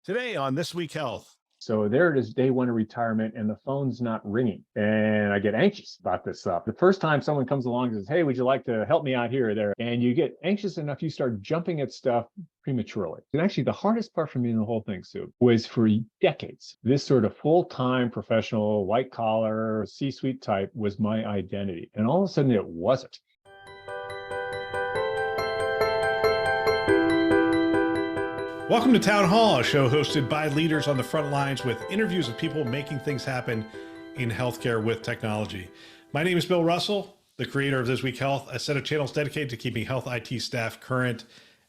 Today on This Week Health. So there it is, day one of retirement, and the phone's not ringing. And I get anxious about this stuff. The first time someone comes along and says, "Hey, would you like to help me out here or there?" And you get anxious enough, you start jumping at stuff prematurely. And actually, the hardest part for me in the whole thing, Sue, was for decades, this sort of full-time professional, white-collar, C-suite type was my identity. And all of a sudden, it wasn't. Welcome to Town Hall, a show hosted by leaders on the front lines with interviews of people making things happen in healthcare with technology. My name is Bill Russell, the creator of This Week Health, a set of channels dedicated to keeping health IT staff current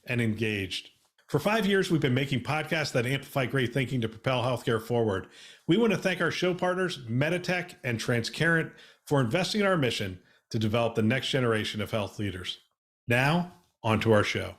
and engaged. For 5 years, we've been making podcasts that amplify great thinking to propel healthcare forward. We want to thank our show partners, Meditech and Transcarent, for investing in our mission to develop the next generation of health leaders. Now, on to our show.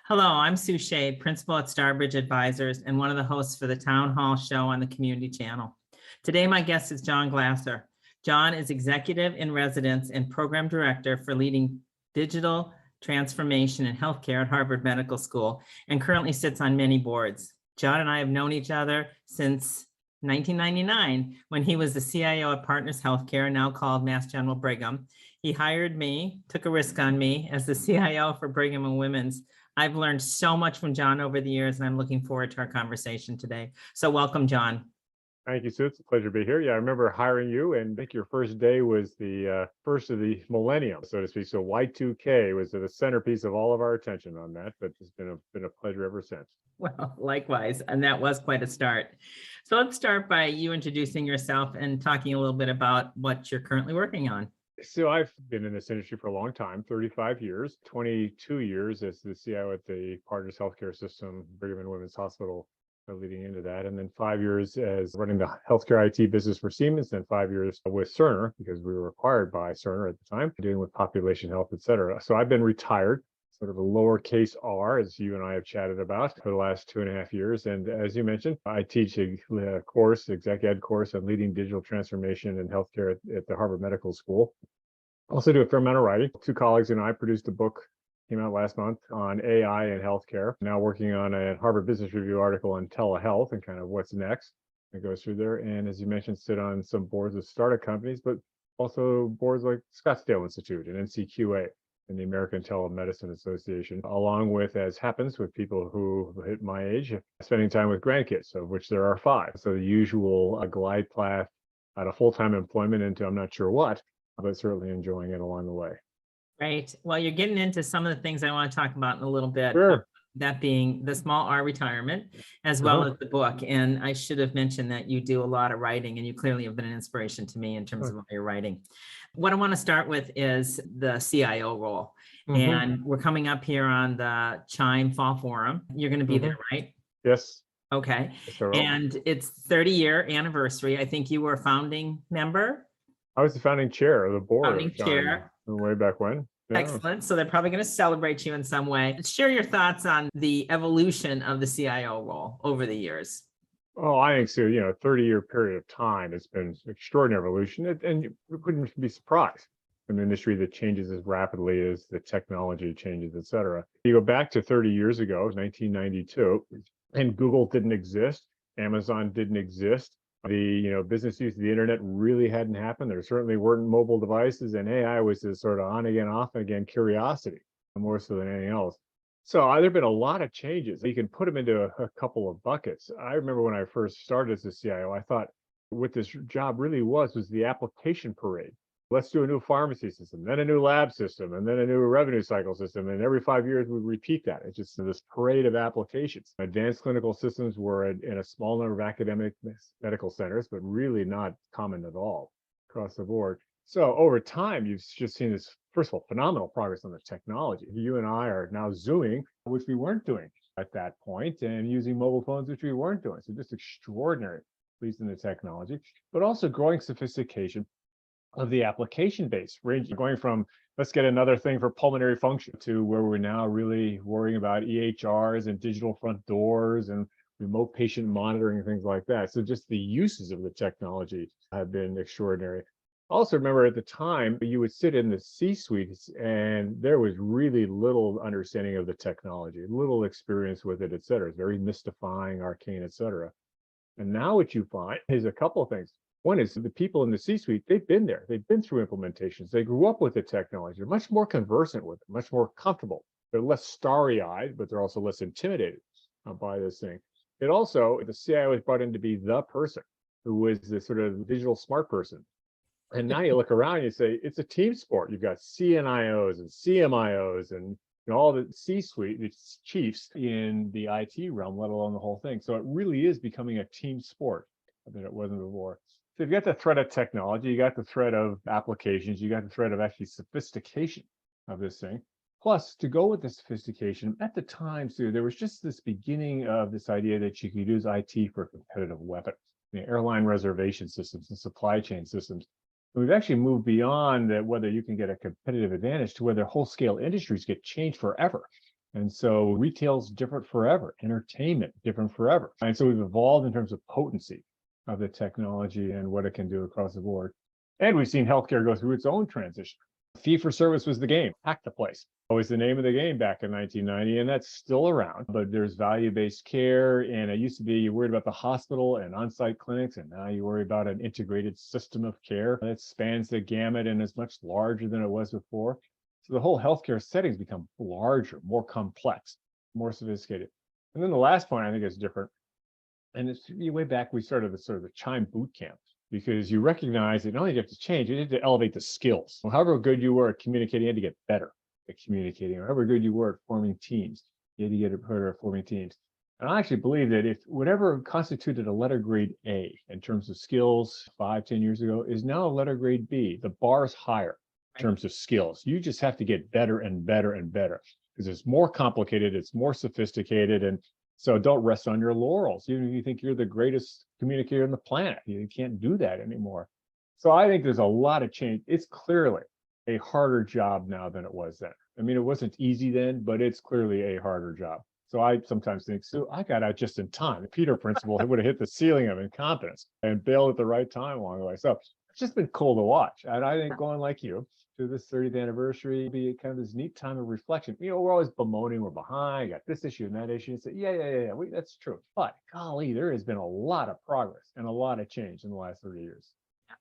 Hello, I'm Sue Schade, principal at StarBridge Advisors and one of the hosts for the Town Hall show on the Community Channel. Today, my guest is John Glaser. John is executive in residence and program director for leading digital transformation in healthcare at Harvard Medical School and currently sits on many boards. John and I have known each other since 1999 when he was the CIO at Partners Healthcare, now called Mass General Brigham. He hired me, took a risk on me as the CIO for Brigham and Women's. I've learned so much from John over the years, and I'm looking forward to our conversation today. So welcome, John. Thank you, Sue. It's a pleasure to be here. Yeah, I remember hiring you, and I think your first day was the first of the millennium, so to speak. So Y2K was the centerpiece of all of our attention on that, but it's been a pleasure ever since. Well, likewise, and that was quite a start. So let's start by you introducing yourself and talking a little bit about what you're currently working on. So I've been in this industry for a long time, 35 years, 22 years as the CIO at the Partners Healthcare System, Brigham and Women's Hospital, leading into that. And then 5 years as running the healthcare IT business for Siemens, then 5 years with Cerner, because we were acquired by Cerner at the time, dealing with population health, et cetera. So I've been retired, sort of a lowercase r, as you and I have chatted about for the last 2.5 years. And as you mentioned, I teach a course, exec ed course on leading digital transformation in healthcare at the Harvard Medical School. Also do a fair amount of writing. 2 colleagues and I produced a book, came out last month, on AI and healthcare. Now working on a Harvard Business Review article on telehealth and kind of what's next. It goes through there. And as you mentioned, sit on some boards of startup companies, but also boards like Scottsdale Institute and NCQA and the American Telemedicine Association, along with, as happens with people who hit my age, spending time with grandkids, of which there are 5. So the usual glide path out of full-time employment into I'm not sure what, but certainly enjoying it along the way. Right. Well, you're getting into some of the things I want to talk about in a little bit. Sure. That being the small R retirement, as well as the book. And I should have mentioned that you do a lot of writing, and you clearly have been an inspiration to me in terms of what you're writing. What I want to start with is the CIO role. And we're coming up here on the Chime Fall Forum. You're going to be there, right? Yes. Okay. Yes, sir. And it's 30-year anniversary. I think you were a founding member. I was the founding chair of the board. Founding chair. Way back when. Yeah. Excellent. So they're probably going to celebrate you in some way. Share your thoughts on the evolution of the CIO role over the years. Oh, I think so. 30-year period of time, it's been extraordinary evolution. And you wouldn't be surprised in an industry that changes as rapidly as the technology changes, et cetera. You go back to 30 years ago, 1992, and Google didn't exist. Amazon didn't exist. The business use of the internet really hadn't happened. There certainly weren't mobile devices, and AI was this sort of on again, off again curiosity, more so than anything else. So there've been a lot of changes. You can put them into a couple of buckets. I remember when I first started as a CIO, I thought what this job really was the application parade. Let's do a new pharmacy system, then a new lab system, and then a new revenue cycle system. And every 5 years, we repeat that. It's just this parade of applications. Advanced clinical systems were in a small number of academic medical centers, but really not common at all across the board. So over time, you've just seen this, first of all, phenomenal progress on the technology. You and I are now Zooming, which we weren't doing at that point, and using mobile phones, which we weren't doing. So just extraordinary, at least in the technology, but also growing sophistication of the application base, ranging going from let's get another thing for pulmonary function to where we're now really worrying about EHRs and digital front doors and remote patient monitoring and things like that. So just the uses of the technology have been extraordinary. Also, remember at the time, you would sit in the C-suites and there was really little understanding of the technology, little experience with it, et cetera. It's very mystifying, arcane, et cetera. And now what you find is a couple of things. One is the people in the C-suite, they've been there. They've been through implementations. They grew up with the technology. They're much more conversant with it, much more comfortable. They're less starry-eyed, but they're also less intimidated by this thing. It also, the CIO was brought in to be the person who was the sort of digital smart person. And now you look around and you say, it's a team sport. You've got CNIOs and CMIOs and all the C-suite, the chiefs in the IT realm, let alone the whole thing. So it really is becoming a team sport than it wasn't before. So you've got the threat of technology, you got the threat of applications, you got the threat of actually sophistication of this thing. Plus, to go with the sophistication, at the time, Sue, there was just this beginning of this idea that you could use IT for a competitive weapon. Airline reservation systems and supply chain systems. We've actually moved beyond that, whether you can get a competitive advantage, to whether whole scale industries get changed forever. And so retail's different forever, entertainment different forever. And so we've evolved in terms of potency of the technology and what it can do across the board. And we've seen healthcare go through its own transition. Fee for service was the game, hack the place. Always the name of the game back in 1990, and that's still around. But there's value-based care, and it used to be you worried about the hospital and on-site clinics, and now you worry about an integrated system of care that spans the gamut and is much larger than it was before. So the whole healthcare settings become larger, more complex, more sophisticated. And then the last point I think is different. And it's way back, we started the sort of the Chime boot camp, because you recognize that not only do you have to change, you need to elevate the skills. So however good you were at communicating, you had to get better at communicating. However good you were at forming teams, you had to get better at forming teams. And I actually believe that if whatever constituted a letter grade A in terms of skills 5, 10 years ago is now a letter grade B, the bar is higher in terms of skills. You just have to get better and better and better because it's more complicated, it's more sophisticated. And so don't rest on your laurels. Even if you think you're the greatest communicator on the planet, you can't do that anymore. So I think there's a lot of change. It's clearly a harder job now than it was then. I mean, it wasn't easy then, but it's clearly a harder job. So I sometimes think, Sue, I got out just in time. The Peter principle would have hit the ceiling of incompetence and bailed at the right time along the way. So it's just been cool to watch. And I think going like you to this 30th anniversary be kind of this neat time of reflection. We're always bemoaning we're behind, got this issue and that issue. And say, yeah, that's true. But golly, there has been a lot of progress and a lot of change in the last 30 years.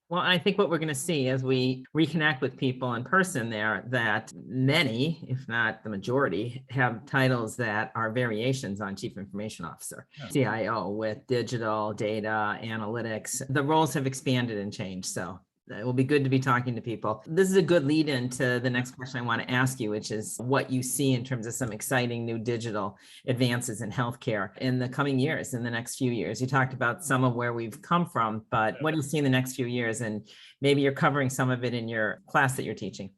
Well, I think what we're going to see as we reconnect with people in person there, that many, if not the majority, have titles that are variations on Chief Information Officer, CIO, with digital data, analytics. The roles have expanded and changed. So it will be good to be talking to people. This is a good lead into the next question I want to ask you, which is what you see in terms of some exciting new digital advances in healthcare in the coming years, in the next few years. You talked about some of where we've come from, but what do you see in the next few years? And maybe you're covering some of it in your class that you're teaching.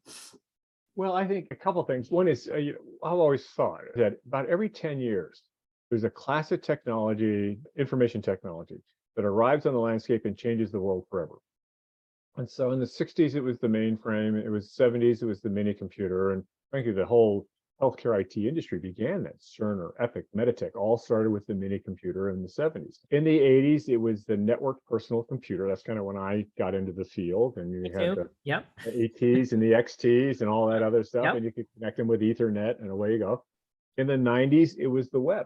Well, I think a couple of things. One is, I've always thought that about every 10 years, there's a class of technology, information technology, that arrives on the landscape and changes the world forever. And so in the 60s, it was the mainframe. It was 70s, it was the mini computer. And frankly, the whole healthcare IT industry began that. Cerner, Epic, Meditech all started with the mini computer in the 70s. In the 80s, it was the network personal computer. That's kind of when I got into the field. And you had the ATs and the XTs and all that other stuff. And you could connect them with Ethernet and away you go. In the 90s, it was the web.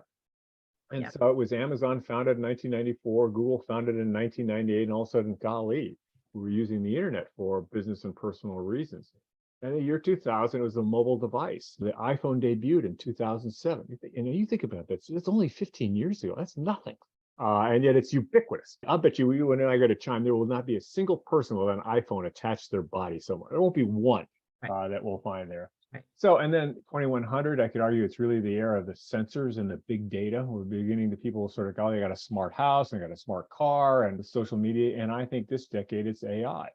And so it was Amazon founded in 1994, Google founded in 1998, and all of a sudden, golly, we were using the internet for business and personal reasons. And in the year 2000, it was a mobile device. The iPhone debuted in 2007. And you think about that, it's only 15 years ago. That's nothing. And yet it's ubiquitous. I'll bet you when I go to Chime, there will not be a single person with an iPhone attached to their body somewhere. There won't be one that we'll find there. So, and then 2100, I could argue it's really the era of the sensors and the big data. We're beginning to people sort of go, they got a smart house, they got a smart car and the social media. And I think this decade it's AI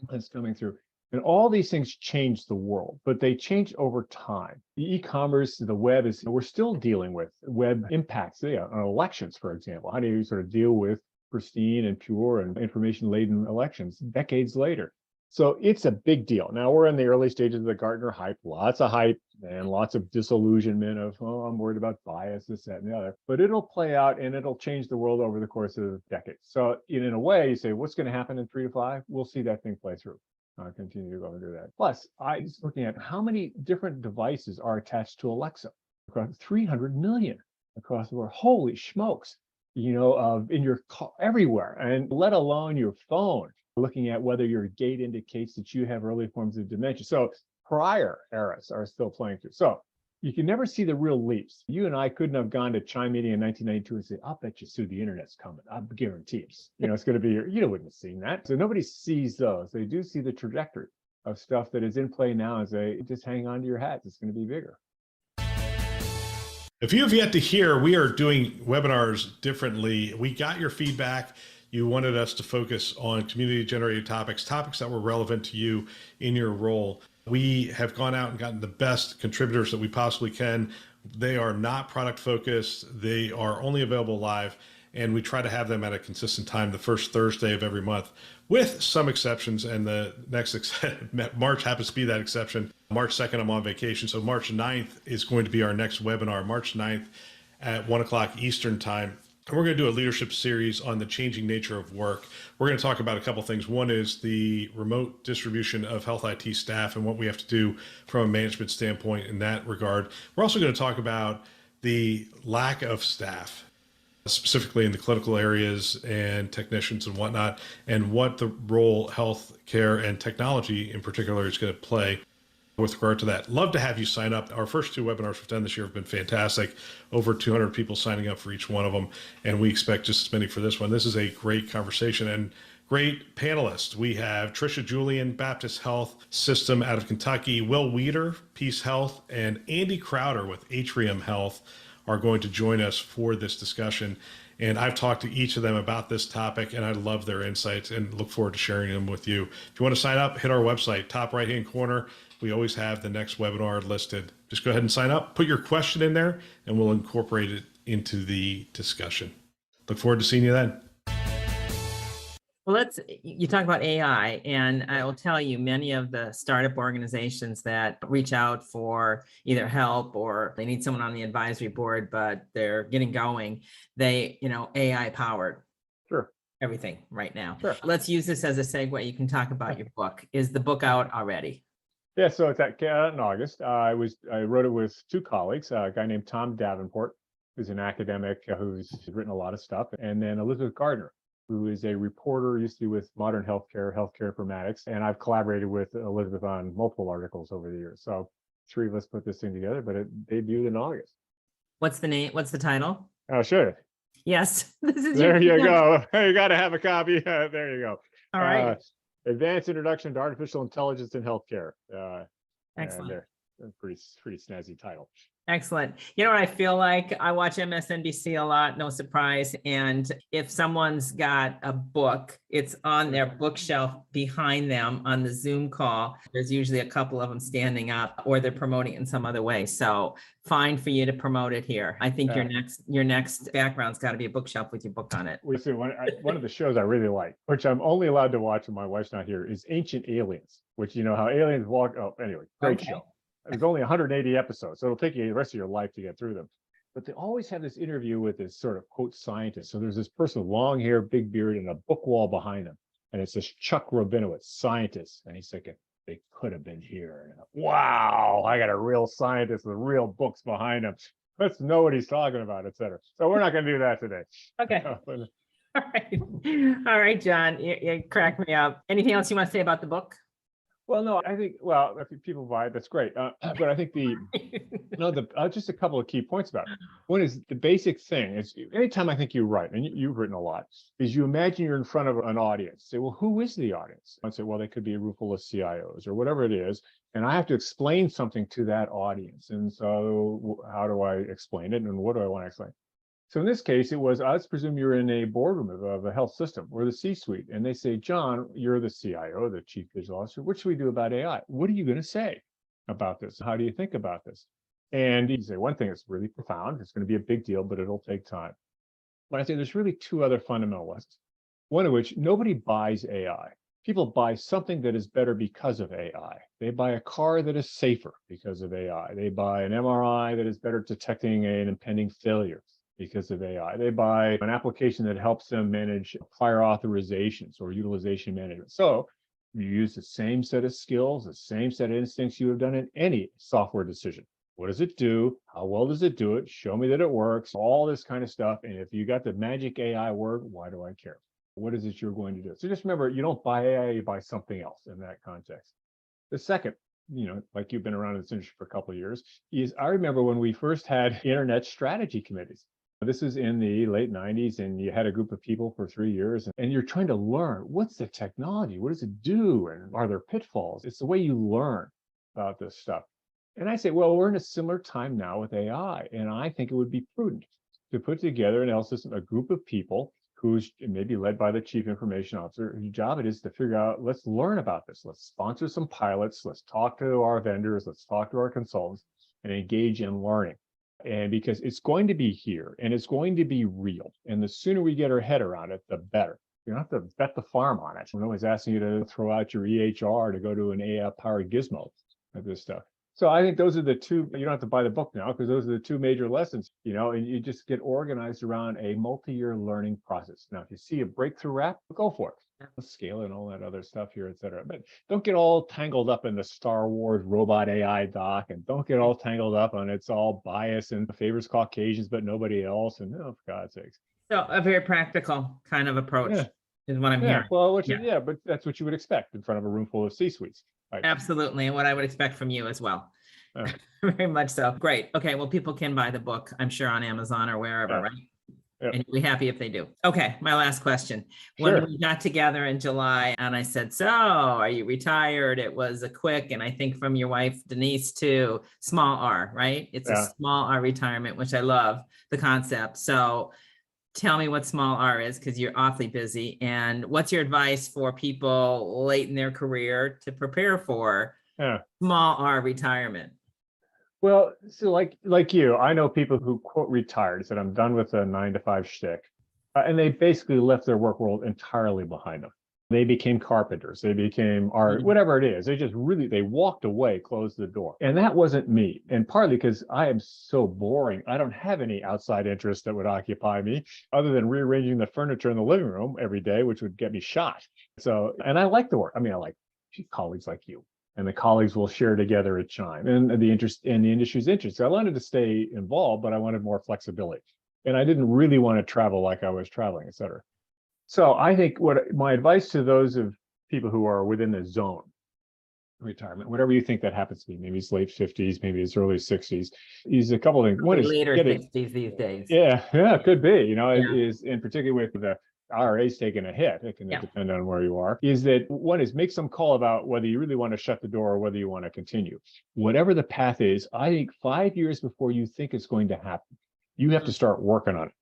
that's coming through. And all these things change the world, but they change over time. The e-commerce, the web is, we're still dealing with web impacts on elections, for example. How do you sort of deal with pristine and pure and information-laden elections decades later? So it's a big deal. Now we're in the early stages of the Gartner hype, lots of hype and lots of disillusionment of, oh, I'm worried about bias, this, that, and the other. But it'll play out and it'll change the world over the course of decades. So in a way, you say, what's going to happen in 3 to 5? We'll see that thing play through. continue to go and do that. Plus, I was looking at how many different devices are attached to Alexa. Across 300 million across the world. Holy smokes! In your car, everywhere, and let alone your phone. Looking at whether your gait indicates that you have early forms of dementia. So prior eras are still playing through. So you can never see the real leaps. You and I couldn't have gone to Chime meeting in 1992 and say, "I'll bet you, Sue, the internet's coming. I guarantee it. It's going to be here." You wouldn't have seen that. So nobody sees those. They do see the trajectory of stuff that is in play now as they just hang on to your hats. It's going to be bigger. If you have yet to hear, we are doing webinars differently. We got your feedback. You wanted us to focus on community-generated topics that were relevant to you in your role. We have gone out and gotten the best contributors that we possibly can. They are not product focused. They are only available live, and we try to have them at a consistent time the first Thursday of every month, with some exceptions. And the next March happens to be that exception. March 2nd, I'm on vacation. So March 9th is going to be our next webinar, March 9th at 1 o'clock Eastern time. And we're going to do a leadership series on the changing nature of work. We're going to talk about a couple of things. One is the remote distribution of health IT staff and what we have to do from a management standpoint in that regard. We're also going to talk about the lack of staff, specifically in the clinical areas and technicians and whatnot, and what the role healthcare and technology in particular is going to play with regard to that. Love to have you sign up. Our first two webinars we've done this year have been fantastic. Over 200 people signing up for each one of them, and we expect just as many for this one. This is a great conversation and great panelists. We have Trisha Julian, Baptist Health System out of Kentucky, Will Weeder, Peace Health, and Andy Crowder with Atrium Health are going to join us for this discussion. And I've talked to each of them about this topic, and I love their insights and look forward to sharing them with you. If you want to sign up, hit our website, top right-hand corner. We always have the next webinar listed. Just go ahead and sign up, put your question in there, and we'll incorporate it into the discussion. Look forward to seeing you then. Well, you talk about AI, and I will tell you, many of the startup organizations that reach out for either help or they need someone on the advisory board, but they're getting going, AI powered. Sure. Everything right now. Sure. Let's use this as a segue. You can talk about your book. Is the book out already? Yeah, so it's out in August. I wrote it with two colleagues, a guy named Tom Davenport, who's an academic who's written a lot of stuff, and then Elizabeth Gardner, who is a reporter, used to be with Modern Healthcare Informatics, and I've collaborated with Elizabeth on multiple articles over the years. So three of us put this thing together, but it debuted in August. What's the name? What's the title? Oh, sure. Yes. There you go. You got to have a copy. There you go. All right. Advanced Introduction to Artificial Intelligence in Healthcare. Excellent. Pretty snazzy title. Excellent. You know what I feel like? I watch MSNBC a lot, no surprise. And if someone's got a book, it's on their bookshelf behind them on the Zoom call. There's usually a couple of them standing up, or they're promoting it in some other way. So fine for you to promote it here. I think your next background's got to be a bookshelf with your book on it. We see one of the shows I really like, which I'm only allowed to watch when my wife's not here, is Ancient Aliens, which how aliens walk. Oh, anyway, great show. There's only 180 episodes, so it'll take you the rest of your life to get through them. But they always have this interview with this sort of quote scientist. So there's this person with long hair, big beard, and a book wall behind him. And it's this Chuck Rabinowitz, scientist. And he's like, they could have been here. And wow, I got a real scientist with real books behind him. Let's know what he's talking about, et cetera. So we're not going to do that today. Okay. All right, John, you cracked me up. Anything else you want to say about the book? Well, no, I think, if people buy it, that's great. But I think just a couple of key points about it. One is the basic thing is anytime I think you write, and you've written a lot, is you imagine you're in front of an audience. Say, well, who is the audience? I'd say, well, they could be a room full of CIOs or whatever it is. And I have to explain something to that audience. And so how do I explain it? And what do I want to explain? So in this case, it was, let's presume you're in a boardroom of a health system or the C-suite, and they say, John, you're the CIO, the chief digital officer. What should we do about AI? What are you going to say about this? How do you think about this? And you say one thing that's really profound. It's going to be a big deal, but it'll take time. But I think there's really two other fundamental lessons. One of which, nobody buys AI. People buy something that is better because of AI. They buy a car that is safer because of AI. They buy an MRI that is better detecting an impending failure because of AI. They buy an application that helps them manage prior authorizations or utilization management. So You use the same set of skills, the same set of instincts you have done in any software decision. What does it do? How well does it do it? Show me that it works, all this kind of stuff. And if you got the magic AI word, why do I care? What is it you're going to do? So just remember, you don't buy AI, you buy something else in that context. The second, like you've been around in this industry for a couple of years, is I remember when we first had internet strategy committees. This is in the late 90s, and you had a group of people for 3 years, and you're trying to learn, what's the technology? What does it do? And are there pitfalls? It's the way you learn about this stuff. And I say, well, we're in a similar time now with AI, and I think it would be prudent to put together an L system, a group of people who's maybe led by the chief information officer, whose job it is to figure out, let's learn about this. Let's sponsor some pilots. Let's talk to our vendors. Let's talk to our consultants and engage in learning. And because it's going to be here and it's going to be real. And the sooner we get our head around it, the better. You don't have to bet the farm on it. Nobody's asking you to throw out your EHR to go to an AI-powered gizmo of this stuff. So I think those are the two. You don't have to buy the book now, because those are the two major lessons, and you just get organized around a multi-year learning process. Now, if you see a breakthrough app, go for it. Scale and all that other stuff here, et cetera. But don't get all tangled up in the Star Wars robot AI doc, and don't get all tangled up on it's all biased and favors Caucasians, but nobody else. And for God's sakes. So a very practical kind of approach is what I'm hearing. Well, but that's what you would expect in front of a room full of C-suites. Right. Absolutely. And what I would expect from you as well. Yeah. Very much so. Great. Okay. Well, people can buy the book, I'm sure, on Amazon or wherever, right? Yeah. And you'll be happy if they do. Okay. My last question. Sure. When we got together in July and I said, so are you retired? It was a quick, and I think from your wife, Denise, too, small R, right? It's a small R retirement, which I love the concept. So tell me what small R is, because you're awfully busy. And what's your advice for people late in their career to prepare for small R retirement? Well, so like you, I know people who quote retired, said I'm done with the 9-to-5 shtick, and they basically left their work world entirely behind them. They became carpenters, they became art, whatever it is. They walked away, closed the door. And that wasn't me. And partly because I am so boring, I don't have any outside interests that would occupy me other than rearranging the furniture in the living room every day, which would get me shot. So, and I like the work. I mean, I like colleagues like you. And the colleagues will share together at Chime, and the interest in the industry's interest. So I wanted to stay involved, but I wanted more flexibility. And I didn't really want to travel like I was traveling, et cetera. So I think what my advice to those of people who are within the zone retirement, whatever you think that happens to be, maybe it's late 50s, maybe it's early 60s, is a couple of things. One is later 60s these days. Yeah, it could be, is in particular with the IRA's taking a hit, it can depend on where you are, is that one is make some call about whether you really want to shut the door or whether you want to continue. Whatever the path is, I think 5 years before you think it's going to happen, you have to start working on it.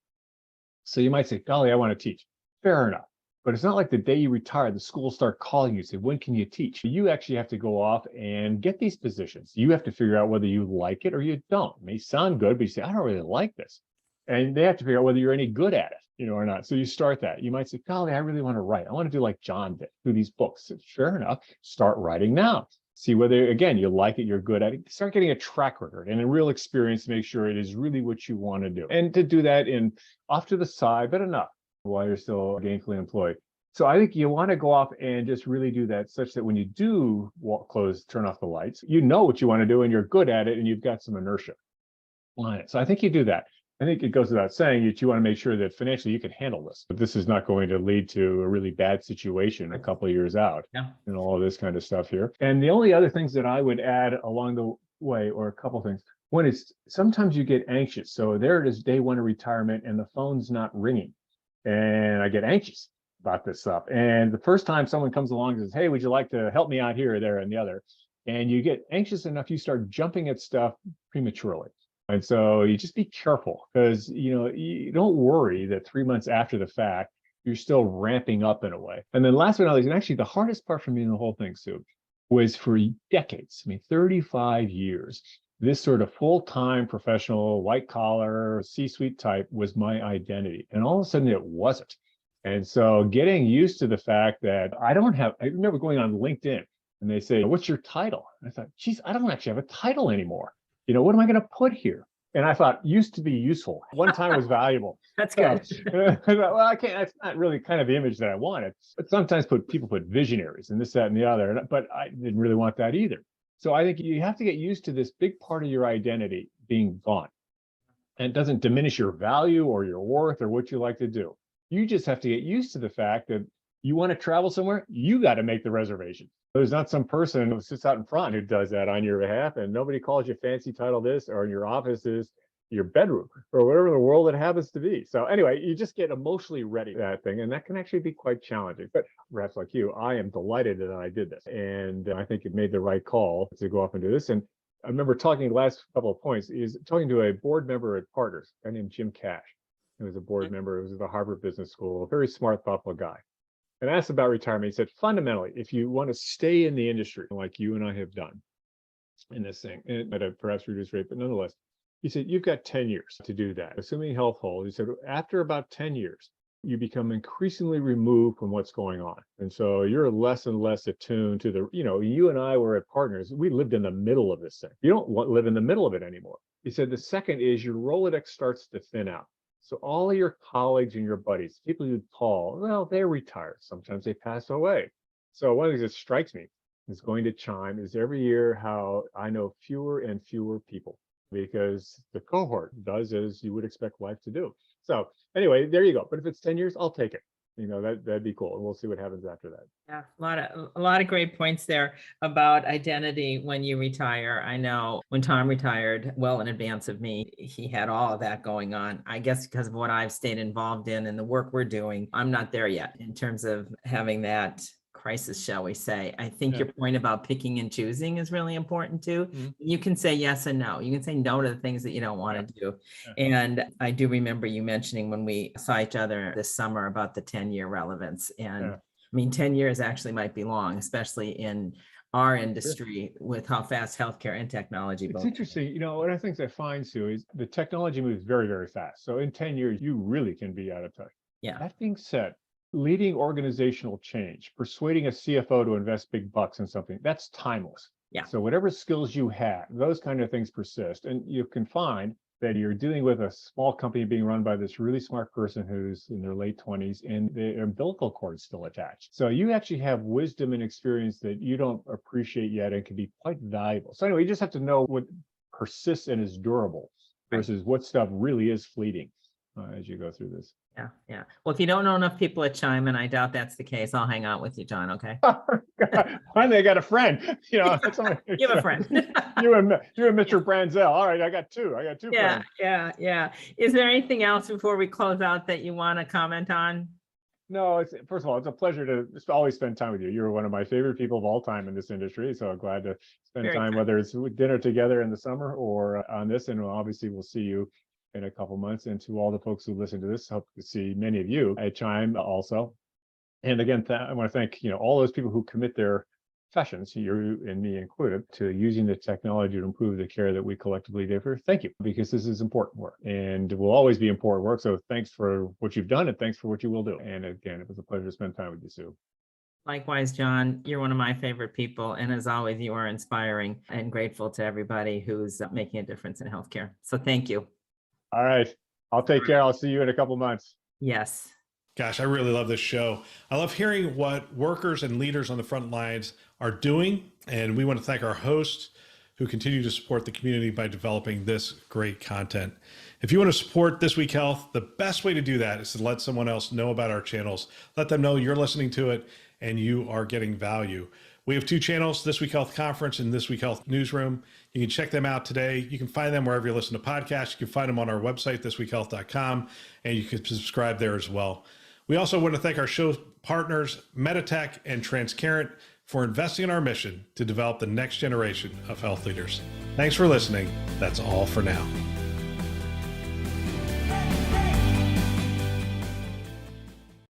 So you might say, golly, I want to teach. Fair enough. But it's not like the day you retire, the schools start calling you, say, when can you teach? You actually have to go off and get these positions. You have to figure out whether you like it or you don't. It may sound good, but you say, I don't really like this. And they have to figure out whether you're any good at it, or not. So you start that. You might say, golly, I really want to write. I want to do like John did, do these books. Fair enough. Start writing now. See whether, again, you like it, you're good at it. Start getting a track record and a real experience to make sure it is really what you want to do. And to do that off to the side, but enough while you're still gainfully employed. So I think you want to go off and just really do that such that when you do turn off the lights, you know what you want to do and you're good at it and you've got some inertia on it. So I think you do that. I think it goes without saying that you want to make sure that financially you can handle this. But this is not going to lead to a really bad situation a couple of years out and all of this kind of stuff here. And the only other things that I would add along the way, or a couple of things. One is sometimes you get anxious. So there it is, day one of retirement, and the phone's not ringing. And I get anxious about this stuff. And the first time someone comes along and says, hey, would you like to help me out here or there and the other? And you get anxious enough, you start jumping at stuff prematurely. And so you just be careful, because, you don't worry that 3 months after the fact, you're still ramping up in a way. And then last but not least, and actually the hardest part for me in the whole thing, Sue, was for decades, 35 years, this sort of full-time professional, white collar, C-suite type was my identity. And all of a sudden it wasn't. And so getting used to the fact that I remember going on LinkedIn and they say, what's your title? And I thought, geez, I don't actually have a title anymore. What am I going to put here? And I thought, used to be useful. One time was valuable. That's So, good. I thought, well, I can't, that's not really kind of the image that I wanted. But sometimes people put visionaries and this, that, and the other. But I didn't really want that either. So I think you have to get used to this big part of your identity being gone. And it doesn't diminish your value or your worth or what you like to do. You just have to get used to the fact that you want to travel somewhere, you got to make the reservation. There's not some person who sits out in front who does that on your behalf, and nobody calls you fancy title this, or your office is your bedroom, or whatever the world it happens to be. So anyway, you just get emotionally ready for that thing, and that can actually be quite challenging. But perhaps like you, I am delighted that I did this, and I think it made the right call to go off and do this. And I remember talking, last couple of points, is talking to a board member at Partners, a guy named Jim Cash, who was a board member, who was at the Harvard Business School, a very smart, thoughtful guy. And asked about retirement. He said, fundamentally, if you want to stay in the industry like you and I have done in this thing, and at a perhaps reduced rate, but nonetheless, he said, you've got 10 years to do that. Assuming health holds, he said, after about 10 years, you become increasingly removed from what's going on. And so you're less and less attuned to the, you and I were at Partners. We lived in the middle of this thing. You don't live in the middle of it anymore. He said, the second is your Rolodex starts to thin out. So all of your colleagues and your buddies, people you call, well, they're retired. Sometimes they pass away. So one of the things that strikes me is going to chime is every year how I know fewer and fewer people because the cohort does as you would expect life to do. So anyway, there you go. But if it's 10 years, I'll take it. That'd be cool. And we'll see what happens after that. Yeah, a lot of great points there about identity when you retire. I know when Tom retired, well in advance of me, he had all of that going on. I guess because of what I've stayed involved in and the work we're doing, I'm not there yet in terms of having that crisis, shall we say. I think your point about picking and choosing is really important too. Mm-hmm. You can say yes and no. You can say no to the things that you don't want to do. And I do remember you mentioning when we saw each other this summer about the 10-year relevance. And I mean, 10 years actually might be long, especially in our industry with how fast healthcare and technology. It's interesting. One of the things I find, Sue, is the technology moves very, very fast. So in 10 years, you really can be out of touch. Yeah. That being said, leading organizational change, persuading a CFO to invest big bucks in something, that's timeless. Yeah. So whatever skills you have, those kind of things persist. And you can find that you're dealing with a small company being run by this really smart person who's in their late 20s and the umbilical cord is still attached. So you actually have wisdom and experience that you don't appreciate yet and can be quite valuable. So anyway, you just have to know what persists and is durable versus what stuff really is fleeting as you go through this. Yeah. Well, if you don't know enough people at Chime, and I doubt that's the case, I'll hang out with you, John. Okay. Finally, I got a friend. You have a friend. you and Mr. Branzel. All right, I got two friends. Yeah. Is there anything else before we close out that you want to comment on? No, first of all, it's a pleasure to always spend time with you. You're one of my favorite people of all time in this industry. So I'm glad to spend time, whether it's dinner together in the summer or on this. And obviously, we'll see you in a couple months. And to all the folks who listen to this, hope to see many of you at Chime also. And again, I want to thank all those people who commit their professions, you and me included, to using the technology to improve the care that we collectively deliver. Thank you, because this is important work and will always be important work. So thanks for what you've done and thanks for what you will do. And again, it was a pleasure to spend time with you, Sue. Likewise, John, you're one of my favorite people. And as always, you are inspiring and grateful to everybody who's making a difference in healthcare. So thank you. All right. I'll take care. I'll see you in a couple months. Yes. Gosh, I really love this show. I love hearing what workers and leaders on the front lines are doing. And we want to thank our hosts who continue to support the community by developing this great content. If you want to support This Week Health, the best way to do that is to let someone else know about our channels. Let them know you're listening to it and you are getting value. We have two channels, This Week Health Conference and This Week Health Newsroom. You can check them out today. You can find them wherever you listen to podcasts. You can find them on our website, thisweekhealth.com, and you can subscribe there as well. We also want to thank our show partners, Meditech and Transcarent, for investing in our mission to develop the next generation of health leaders. Thanks for listening. That's all for now.